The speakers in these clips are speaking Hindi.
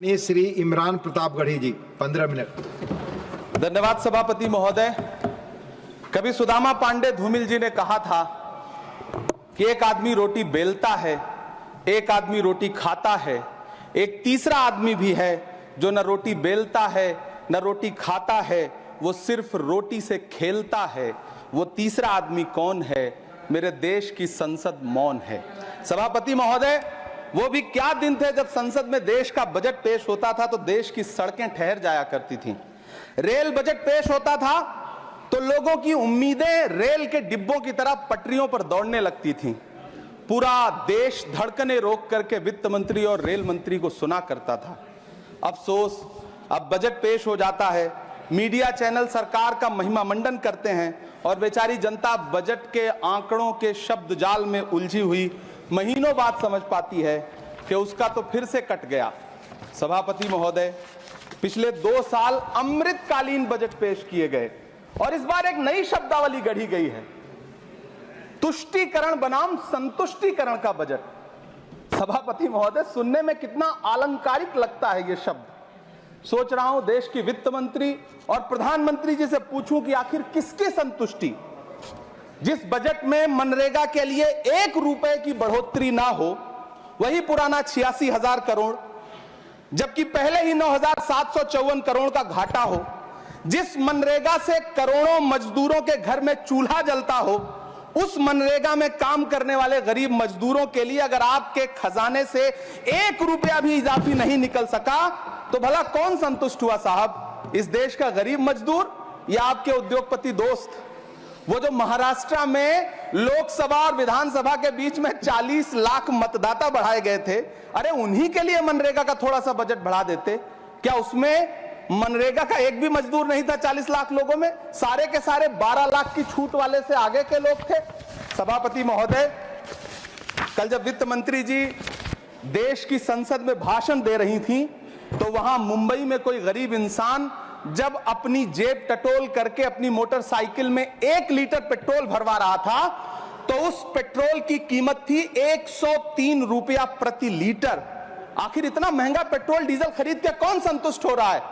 श्री इमरान प्रतापगढ़ी जी 15 मिनट। धन्यवाद सभापति महोदय। कभी सुदामा पांडे धूमिल जी ने कहा था कि एक आदमी रोटी बेलता है, एक आदमी रोटी खाता है, एक तीसरा आदमी भी है जो न रोटी बेलता है न रोटी खाता है, वो सिर्फ रोटी से खेलता है। वो तीसरा आदमी कौन है? मेरे देश की संसद मौन है। सभापति महोदय, वो भी क्या दिन थे जब संसद में देश का बजट पेश होता था तो देश की सड़कें ठहर जाया करती थीं। रेल बजट पेश होता था तो लोगों की उम्मीदें रेल के डिब्बों की तरह पटरियों पर दौड़ने लगती थीं। पूरा देश धड़कने रोक करके वित्त मंत्री और रेल मंत्री को सुना करता था। अफसोस, अब बजट पेश हो जाता है, मीडिया चैनल सरकार का महिमा मंडन करते हैं और बेचारी जनता बजट के आंकड़ों के शब्द जाल में उलझी हुई महीनों बाद समझ पाती है कि उसका तो फिर से कट गया। सभापति महोदय, पिछले 2 साल अमृतकालीन बजट पेश किए गए और इस बार एक नई शब्दावली गढ़ी गई है, तुष्टीकरण बनाम संतुष्टीकरण का बजट। सभापति महोदय, सुनने में कितना अलंकारिक लगता है ये शब्द। सोच रहा हूं देश की वित्त मंत्री और प्रधानमंत्री जी से पूछूं कि आखिर किसकी संतुष्टि? जिस बजट में मनरेगा के लिए 1 रुपए की बढ़ोतरी ना हो, वही पुराना 86,000 करोड़, जबकि पहले ही 9,754 करोड़ का घाटा हो। जिस मनरेगा से करोड़ों मजदूरों के घर में चूल्हा जलता हो, उस मनरेगा में काम करने वाले गरीब मजदूरों के लिए अगर आपके खजाने से 1 रुपया भी इजाफी नहीं निकल सका तो भला कौन संतुष्ट हुआ साहब? इस देश का गरीब मजदूर या आपके उद्योगपति दोस्त? वो जो महाराष्ट्र में लोकसभा और विधानसभा के बीच में 40 लाख मतदाता बढ़ाए गए थे, अरे उन्हीं के लिए मनरेगा का थोड़ा सा बजट बढ़ा देते। क्या उसमें मनरेगा का एक भी मजदूर नहीं था 40 लाख लोगों में? सारे के सारे 12 लाख की छूट वाले से आगे के लोग थे। सभापति महोदय, कल जब वित्त मंत्री जी देश की संसद में भाषण दे रही थी तो वहां मुंबई में कोई गरीब इंसान जब अपनी जेब टटोल करके अपनी मोटरसाइकिल में 1 लीटर पेट्रोल भरवा रहा था तो उस पेट्रोल की कीमत थी 103 रुपया प्रति लीटर। आखिर इतना महंगा पेट्रोल डीजल खरीद के कौन संतुष्ट हो रहा है?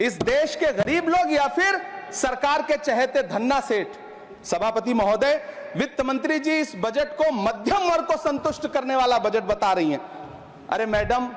इस देश के गरीब लोग या फिर सरकार के चहेते धन्ना सेठ? सभापति महोदय, वित्त मंत्री जी इस बजट को मध्यम वर्ग को संतुष्ट करने वाला बजट बता रही हैं। अरे मैडम,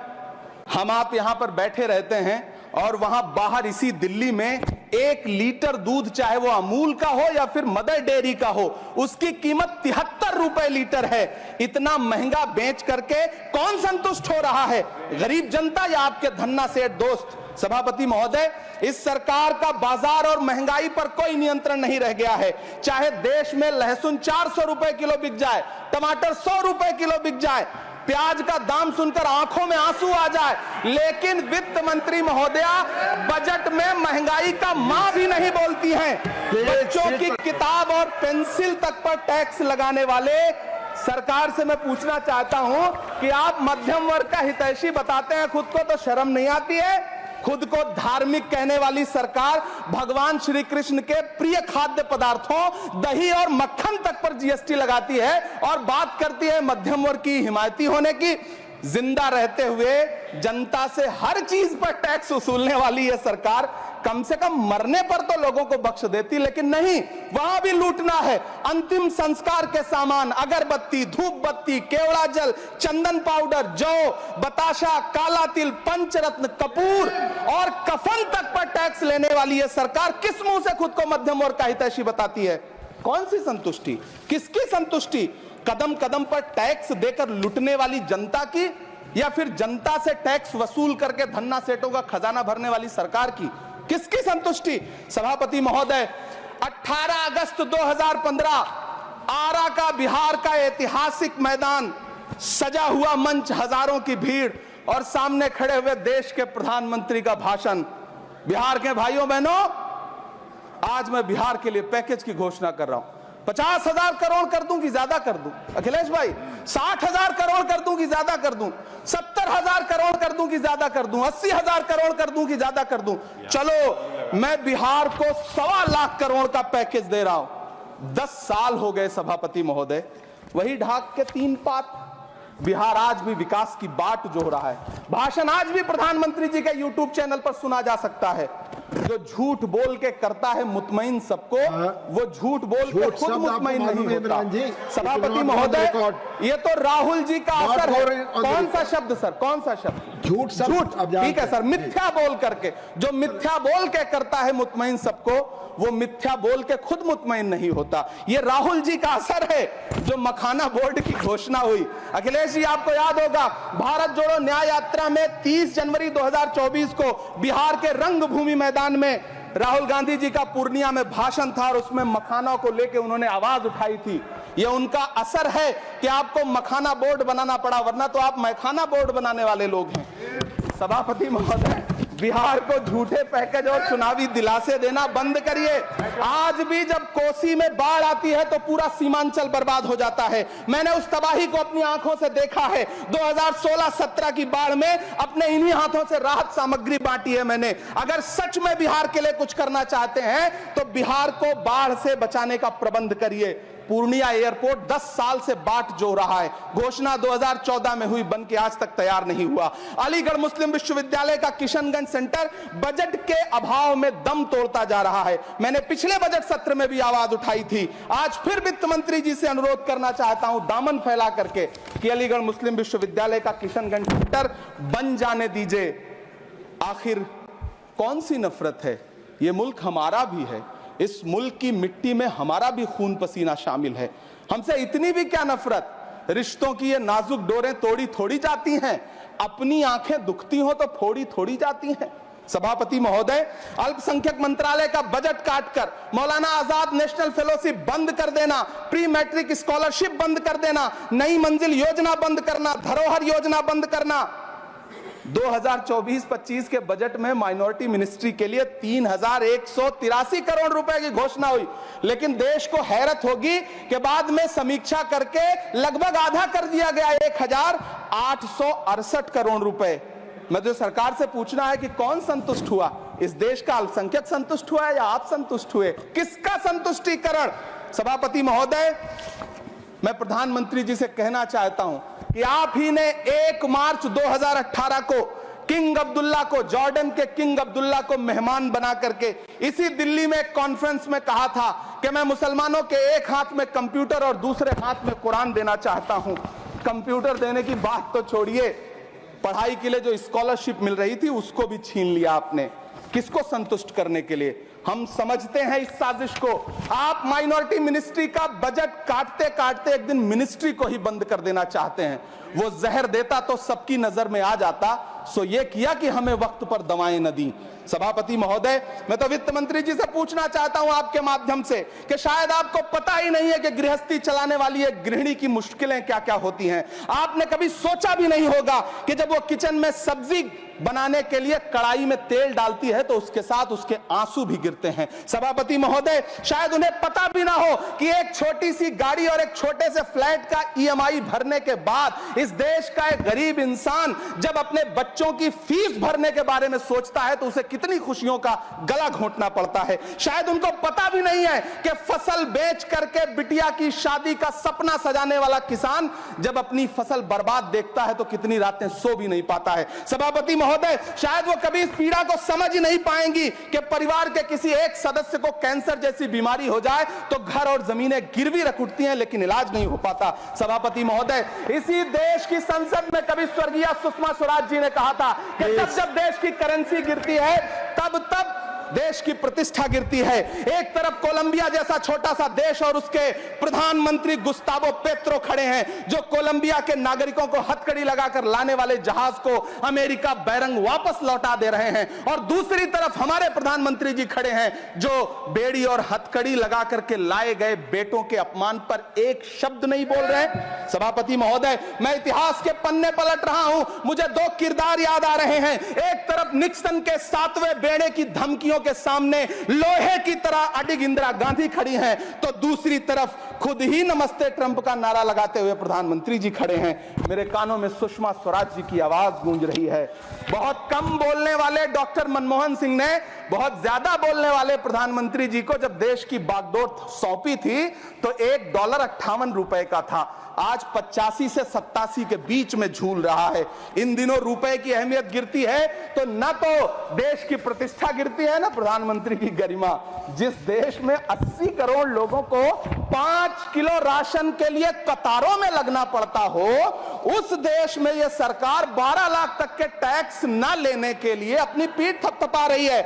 हम आप यहां पर बैठे रहते हैं और वहां बाहर इसी दिल्ली में 1 लीटर दूध, चाहे वो अमूल का हो या फिर मदर डेयरी का हो, उसकी कीमत 73 रुपए लीटर है। इतना महंगा बेच करके कौन संतुष्ट हो रहा है? गरीब जनता या आपके धन्ना सेठ दोस्त? सभापति महोदय, इस सरकार का बाजार और महंगाई पर कोई नियंत्रण नहीं रह गया है। चाहे देश में लहसुन 400 रुपए किलो बिक जाए, टमाटर 100 रुपए किलो बिक जाए, प्याज का दाम सुनकर आंखों में आंसू आ जाए, लेकिन वित्त मंत्री महोदया बजट में महंगाई का मां भी नहीं बोलती हैं। बच्चों की किताब और पेंसिल तक पर टैक्स लगाने वाले सरकार से मैं पूछना चाहता हूं कि आप मध्यम वर्ग का हितैषी बताते हैं खुद को, तो शर्म नहीं आती है? खुद को धार्मिक कहने वाली सरकार भगवान श्री कृष्ण के प्रिय खाद्य पदार्थों दही और मक्खन तक पर जीएसटी लगाती है और बात करती है मध्यम वर्ग की हिमायती होने की। जिंदा रहते हुए जनता से हर चीज पर टैक्स वसूलने वाली यह सरकार कम से कम मरने पर तो लोगों को बख्श देती, लेकिन नहीं, वहां भी लूटना है। अंतिम संस्कार के सामान, अगरबत्ती, धूप बत्ती, केवड़ा जल, चंदन पाउडर, जौ, बताशा, काला तिल, पंचरत्न, कपूर और कफन तक पर टैक्स लेने वाली यह सरकार किस मुंह से खुद को मध्यम वर्ग का हितैषी बताती है? कौन सी संतुष्टि? किसकी संतुष्टि? कदम कदम पर टैक्स देकर लूटने वाली जनता की या फिर जनता से टैक्स वसूल करके धन्ना सेठों का खजाना भरने वाली सरकार की? किसकी संतुष्टि? सभापति महोदय, 18 अगस्त 2015 आरा का बिहार का ऐतिहासिक मैदान, सजा हुआ मंच, हजारों की भीड़ और सामने खड़े हुए देश के प्रधानमंत्री का भाषण। बिहार के भाइयों बहनों, आज मैं बिहार के लिए पैकेज की घोषणा कर रहा हूं। 50,000 करोड़ कर दूं कि ज्यादा कर दूं? अखिलेश भाई, 60,000 करोड़ कर दूं कि ज्यादा कर दूं? 70,000 करोड़ कर दूं कि ज्यादा कर दूं? 80,000 करोड़ कर दूं कि ज्यादा कर दूं? चलो, मैं बिहार को 1.25 लाख करोड़ का पैकेज दे रहा हूं। 10 साल हो गए सभापति महोदय, वही ढाक के 3 पात, बिहार आज भी विकास की बाट जोह रहा है। भाषण आज भी प्रधानमंत्री जी के यूट्यूब चैनल पर सुना जा सकता है। जो झूठ बोल के करता है मुतमईन सबको, वो झूठ बोल के खुद मुतमईन नहीं होता। सभापति महोदय, ये तो राहुल जी का असर है। कौन सा शब्द सर, कौन सा शब्द? झूठ। ठीक है सर, मिथ्या बोल करके, जो मिथ्या बोल के करता है मुतमईन सबको, वो मिथ्या बोल के खुद मुतमईन नहीं होता। ये राहुल जी का असर है। जो मखाना बोर्ड की घोषणा हुई, अखिलेश जी आपको याद होगा, भारत जोड़ो न्याय यात्रा में 30 जनवरी 2024 को बिहार के रंगभूमि मैदान में राहुल गांधी जी का पूर्णिया में भाषण था और उसमें मखाना को लेकर उन्होंने आवाज उठाई थी। यह उनका असर है कि आपको मखाना बोर्ड बनाना पड़ा, वरना तो आप मैखाना बोर्ड बनाने वाले लोग हैं। सभापति महोदय, बिहार को झूठे पैकेज और चुनावी दिलासे देना बंद करिए। आज भी जब कोसी में बाढ़ आती है तो पूरा सीमांचल बर्बाद हो जाता है। मैंने उस तबाही को अपनी आंखों से देखा है। 2016-17 की बाढ़ में अपने इन्हीं हाथों से राहत सामग्री बांटी है मैंने। अगर सच में बिहार के लिए कुछ करना चाहते हैं तो बिहार को बाढ़ से बचाने का प्रबंध करिए। पूर्णिया एयरपोर्ट 10 साल से बाट जो रहा है, घोषणा 2014 में हुई, बन के आज तक तैयार नहीं हुआ। अलीगढ़ मुस्लिम विश्वविद्यालय का किशनगंज सेंटर बजट के अभाव में दम तोड़ता जा रहा है। मैंने पिछले बजट सत्र में भी आवाज उठाई थी। आज फिर वित्त मंत्री जी से अनुरोध करना चाहता हूं, दामन फैला करके, कि अलीगढ़ मुस्लिम विश्वविद्यालय का किशनगंज सेंटर बन जाने दीजिए। आखिर कौन सी नफरत है? यह मुल्क हमारा भी है। इस मुल्क की मिट्टी में हमारा भी खून पसीना शामिल है। हमसे इतनी भी क्या नफरत? रिश्तों की ये नाजुक डोरें तोड़ी थोड़ी जाती हैं। अपनी आंखें दुखती हो तो फोड़ी थोड़ी जाती हैं। सभापति महोदय, अल्पसंख्यक मंत्रालय का बजट काटकर मौलाना आजाद नेशनल फेलोशिप बंद कर देना, प्री मैट्रिक स्कॉलरशिप बंद कर देना, नई मंजिल योजना बंद करना, धरोहर योजना बंद करना। 2024-25 के बजट में माइनॉरिटी मिनिस्ट्री के लिए 3183 करोड़ रुपए की घोषणा हुई, लेकिन देश को हैरत होगी कि बाद में समीक्षा करके लगभग आधा कर दिया गया, 1868 करोड़ रुपए। मुझे सरकार से पूछना है कि कौन संतुष्ट हुआ? इस देश का अल्पसंख्यक संतुष्ट हुआ है या आप संतुष्ट हुए? किसका संतुष्टिकरण? सभापति महोदय, मैं प्रधानमंत्री जी से कहना चाहता हूं कि आप ही ने 1 मार्च 2018 को किंग अब्दुल्ला को, जॉर्डन के किंग अब्दुल्ला को मेहमान बना करके इसी दिल्ली में एक कॉन्फ्रेंस में कहा था कि मैं मुसलमानों के एक हाथ में कंप्यूटर और दूसरे हाथ में कुरान देना चाहता हूं। कंप्यूटर देने की बात तो छोड़िए, पढ़ाई के लिए जो स्कॉलरशिप मिल रही थी उसको भी छीन लिया आपने। किसको संतुष्ट करने के लिए? हम समझते हैं इस साजिश को। आप माइनॉरिटी मिनिस्ट्री का बजट काटते काटते एक दिन मिनिस्ट्री को ही बंद कर देना चाहते हैं। वो जहर देता तो सबकी नजर में आ जाता, सो ये किया कि हमें वक्त पर दवाएं न दी। सभापति महोदय, मैं तो वित्त मंत्री जी से पूछना चाहता हूं आपके माध्यम से कि शायद आपको पता ही नहीं है कि गृहस्थी चलाने वाली एक गृहिणी की मुश्किलें क्या क्या होती हैं। आपने कभी सोचा भी नहीं होगा कि जब वो किचन में सब्जी बनाने के लिए कढ़ाई में तेल डालती है तो उसके साथ उसके आंसू भी गिरते हैं। सभापति महोदय, शायद उन्हें पता भी ना हो कि एक छोटी सी गाड़ी और एक छोटे से फ्लैट का EMI भरने के बाद इस देश का एक गरीब इंसान जब अपने बच्चों की फीस भरने के बारे में सोचता है तो उसे कितनी खुशियों का गला घोंटना पड़ता है। शायद उनको पता भी नहीं है कि फसल बेच करके बिटिया की शादी का सपना सजाने वाला किसान जब अपनी फसल बर्बाद देखता है तो कितनी रातें सो भी नहीं पाता है। सभापति महोदय, शायद वो कभी इस पीड़ा को समझ ही नहीं पाएंगी कि परिवार के किसी एक सदस्य को कैंसर जैसी बीमारी हो जाए तो घर और जमीनें गिरवी रख उठती हैं, लेकिन इलाज नहीं हो पाता। सभापति महोदय, इसी देश की संसद में कभी स्वर्गीय सुषमा स्वराज जी ने कहा था कि जब देश की करेंसी गिरती है तब देश की प्रतिष्ठा गिरती है। एक तरफ कोलंबिया जैसा छोटा सा देश और उसके प्रधानमंत्री गुस्तावो पेत्रो खड़े हैं जो कोलंबिया के नागरिकों को हथकड़ी लगाकर लाने वाले जहाज को अमेरिका बैरंग वापस लौटा दे रहे हैं, और दूसरी तरफ हमारे प्रधानमंत्री जी खड़े हैं जो बेड़ी और हथकड़ी लगा करके लाए गए बेटों के अपमान पर एक शब्द नहीं बोल रहे। सभापति महोदय, मैं इतिहास के पन्ने पलट रहा हूं, मुझे 2 किरदार याद आ रहे हैं। एक तरफ निक्सन के 7वें बेड़े की धमकियों के सामने लोहे की तरह अडिग इंदिरा गांधी खड़ी हैं, तो दूसरी तरफ खुद ही नमस्ते ट्रंप का नारा लगाते हुए प्रधानमंत्री जी खड़े हैं। मेरे कानों में सुषमा स्वराज जी की आवाज गूंज रही है। बहुत कम बोलने वाले डॉक्टर मनमोहन सिंह ने बहुत ज्यादा बोलने वाले प्रधानमंत्री जी को जब देश की बागडोर सौंपी थी तो $1 58 का था। आज 85 से 87 के बीच में झूल रहा है। इन दिनों रुपए की अहमियत गिरती है तो न तो देश की प्रतिष्ठा गिरती है, ना प्रधानमंत्री की गरिमा। जिस देश में 80 करोड़ लोगों को 5 किलो राशन के लिए कतारों में लगना पड़ता हो, उस देश में यह सरकार 12 लाख तक के टैक्स न लेने के लिए अपनी पीठ थपथपा रही है।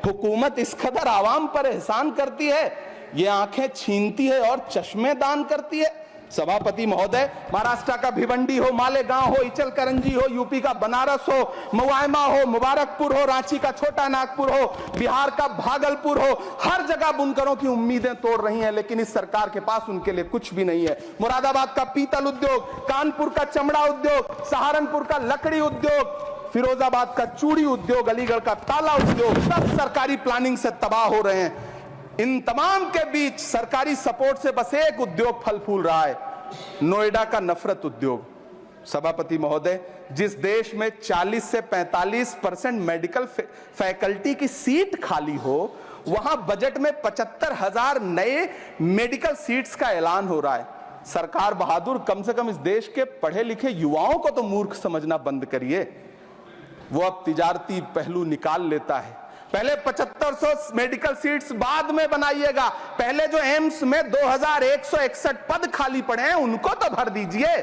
हुकूमत इस कदर आवाम पर एहसान करती है, ये आंखें छीनती है और चश्मे दान करती है। सभापति महोदय, महाराष्ट्र का भिवंडी हो, मालेगांव हो, इचल करंजी हो, यूपी का बनारस हो, मुआयमा हो, मुबारकपुर हो, रांची का छोटा नागपुर हो, बिहार का भागलपुर हो, हर जगह बुनकरों की उम्मीदें तोड़ रही हैं, लेकिन इस सरकार के पास उनके लिए कुछ भी नहीं है। मुरादाबाद का पीतल उद्योग, कानपुर का चमड़ा उद्योग, सहारनपुर का लकड़ी उद्योग, फिरोजाबाद का चूड़ी उद्योग, अलीगढ़ का ताला उद्योग, सब सरकारी प्लानिंग से तबाह हो रहे हैं। इन तमाम के बीच सरकारी सपोर्ट से बस एक उद्योग फल फूल रहा है, नोएडा का नफरत उद्योग। सभापति महोदय, जिस देश में 40 से 45% मेडिकल फैकल्टी की सीट खाली हो, वहां बजट में 75,000 नए मेडिकल सीट्स का ऐलान हो रहा है। सरकार बहादुर, कम से कम इस देश के पढ़े लिखे युवाओं को तो मूर्ख समझना बंद करिए। वो अब तिजारती पहलू निकाल लेता है। पहले 7500 मेडिकल सीट्स बाद में बनाइएगा, पहले जो एम्स में 2161 पद खाली पड़े हैं उनको तो भर दीजिए।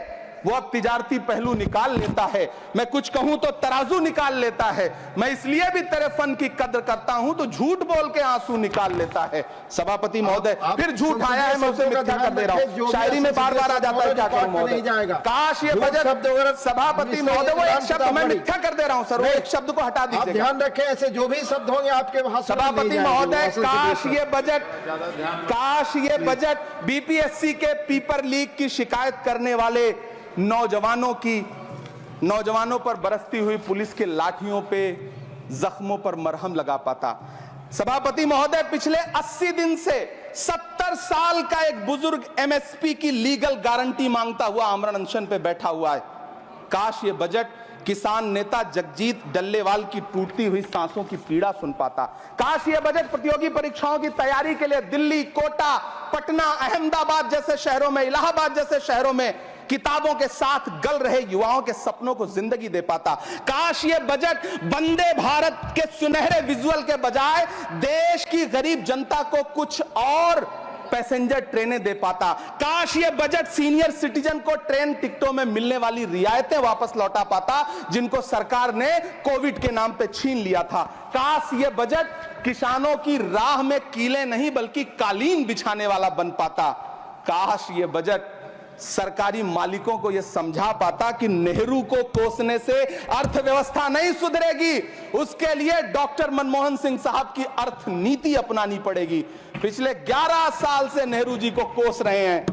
वो अब तिजारती पहलू निकाल लेता है। मैं कुछ कहूं तो तराजू निकाल लेता है। मैं इसलिए भी तेरे फन की कद्र करता हूं तो झूठ बोल के आंसू निकाल लेता है। सभापति महोदय, फिर झूठ आया है, मैं उसे मिथ्या कर दे रहा हूं। शायरी में बार बार आ जाता है, क्या करूं महोदय। काश ये बजट, सभापति महोदय, वो एक शब्द मैं मिथ्या कर दे रहा हूं सर, वो एक शब्द को हटा दीजिए। ध्यान रखें, ऐसे जो भी शब्द होंगे आपके वहां। सभापति महोदय, काश ये बजट बीपीएससी के पेपर लीक की शिकायत करने वाले नौजवानों पर बरसती हुई पुलिस के लाठियों पे, जख्मों पर मरहम लगा पाता। सभापति महोदय, पिछले 80 दिन से 70 साल का एक बुजुर्ग एमएसपी की लीगल गारंटी मांगता हुआ आमरण अनशन पे बैठा हुआ है। काश ये बजट किसान नेता जगजीत डल्लेवाल की टूटती हुई सांसों की पीड़ा सुन पाता। काश ये बजट प्रतियोगी परीक्षाओं की तैयारी के लिए दिल्ली, कोटा, पटना, अहमदाबाद जैसे शहरों में, इलाहाबाद जैसे शहरों में किताबों के साथ गल रहे युवाओं के सपनों को जिंदगी दे पाता। काश ये बजट वंदे भारत के सुनहरे विजुअल के बजाय देश की गरीब जनता को कुछ और पैसेंजर ट्रेनें दे पाता। काश ये बजट सीनियर सिटीजन को ट्रेन टिकटों में मिलने वाली रियायतें वापस लौटा पाता, जिनको सरकार ने कोविड के नाम पे छीन लिया था। काश ये बजट किसानों की राह में कीले नहीं बल्कि कालीन बिछाने वाला बन पाता। काश ये बजट सरकारी मालिकों को यह समझा पाता कि नेहरू को कोसने से अर्थव्यवस्था नहीं सुधरेगी, उसके लिए डॉक्टर मनमोहन सिंह साहब की अर्थ नीति अपनानी पड़ेगी। पिछले 11 साल से नेहरू जी को कोस रहे हैं,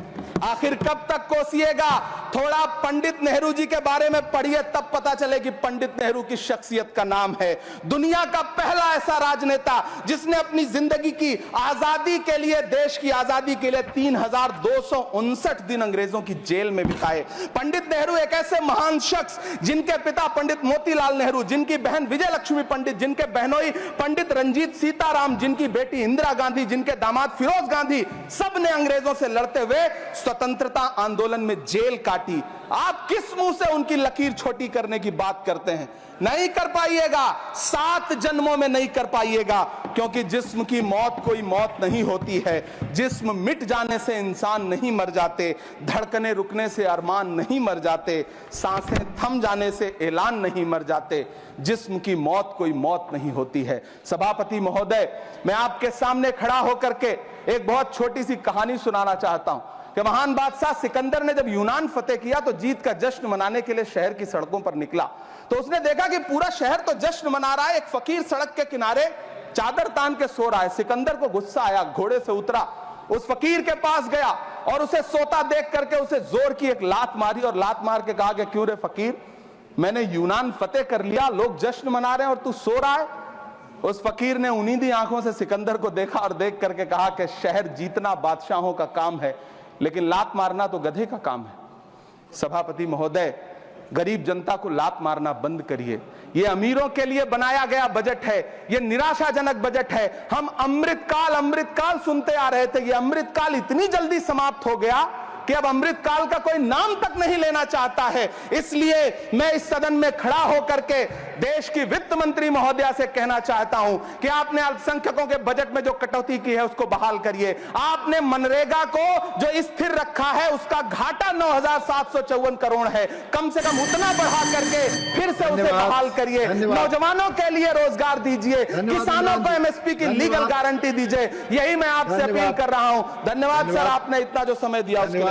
आखिर कब तक कोसिएगा? थोड़ा पंडित नेहरू जी के बारे में पढ़िए, तब पता चले कि पंडित नेहरू की शख्सियत का नाम है। दुनिया का पहला ऐसा राजनेता जिसने अपनी जिंदगी की आजादी के लिए, देश की आजादी के लिए 3259 दिन अंग्रेजों की जेल में बिताए। पंडित नेहरू एक ऐसे महान शख्स जिनके पिता पंडित मोतीलाल नेहरू, जिनकी बहन विजय लक्ष्मी पंडित, जिनके बहनोई पंडित रंजीत सीताराम, जिनकी बेटी इंदिरा गांधी, जिनके दामाद फिरोज गांधी, सब ने अंग्रेजों से लड़ते हुए स्वतंत्रता आंदोलन में जेल काटी। आप किस मुंह से उनकी लकीर छोटी करने की बात करते हैं? नहीं कर पाइएगा, 7 जन्मों में नहीं कर पाइएगा, क्योंकि जिस्म की मौत कोई मौत नहीं होती है। जिस्म मिट जाने से इंसान नहीं मर जाते, धड़कने रुकने से अरमान नहीं मर जाते, सांसें थम जाने से ऐलान नहीं मर जाते। जिस्म की मौत कोई मौत नहीं होती है। सभापति महोदय, मैं आपके सामने खड़ा होकर के एक बहुत छोटी सी कहानी सुनाना चाहता हूं कि महान बादशाह सिकंदर ने जब यूनान फतेह किया तो जीत का जश्न मनाने के लिए शहर की सड़कों पर निकला, तो उसने देखा कि पूरा शहर तो जश्न मना रहा है, एक फकीर सड़क के किनारे चादर तान के सो रहा है। सिकंदर को गुस्सा आया, घोड़े से उतरा, उस फकीर के पास गया और उसे सोता देख करके उसे जोर की एक लात मारी और लात मार के कहा कि क्यों रे फकीर, मैंने यूनान फतेह कर लिया, लोग जश्न मना रहे हैं और तू सो रहा है। उस फकीर ने उन्नीदी आंखों से सिकंदर को देखा और देख करके कहा कि शहर जीतना बादशाहों का काम है, लेकिन लात मारना तो गधे का काम है। सभापति महोदय, गरीब जनता को लात मारना बंद करिए। यह अमीरों के लिए बनाया गया बजट है, यह निराशाजनक बजट है। हम अमृतकाल सुनते आ रहे थे, यह अमृतकाल इतनी जल्दी समाप्त हो गया कि अब अमृत काल का कोई नाम तक नहीं लेना चाहता है। इसलिए मैं इस सदन में खड़ा होकर के देश की वित्त मंत्री महोदया से कहना चाहता हूं कि आपने अल्पसंख्यकों के बजट में जो कटौती की है उसको बहाल करिए। आपने मनरेगा को जो स्थिर रखा है उसका घाटा 9,754 करोड़ है, कम से कम उतना बढ़ा करके फिर से उसे बहाल करिए। नौजवानों के लिए रोजगार दीजिए, किसानों को एमएसपी की लीगल गारंटी दीजिए। यही मैं आपसे अपील कर रहा हूं। धन्यवाद सर, आपने इतना जो समय दिया उसके लिए।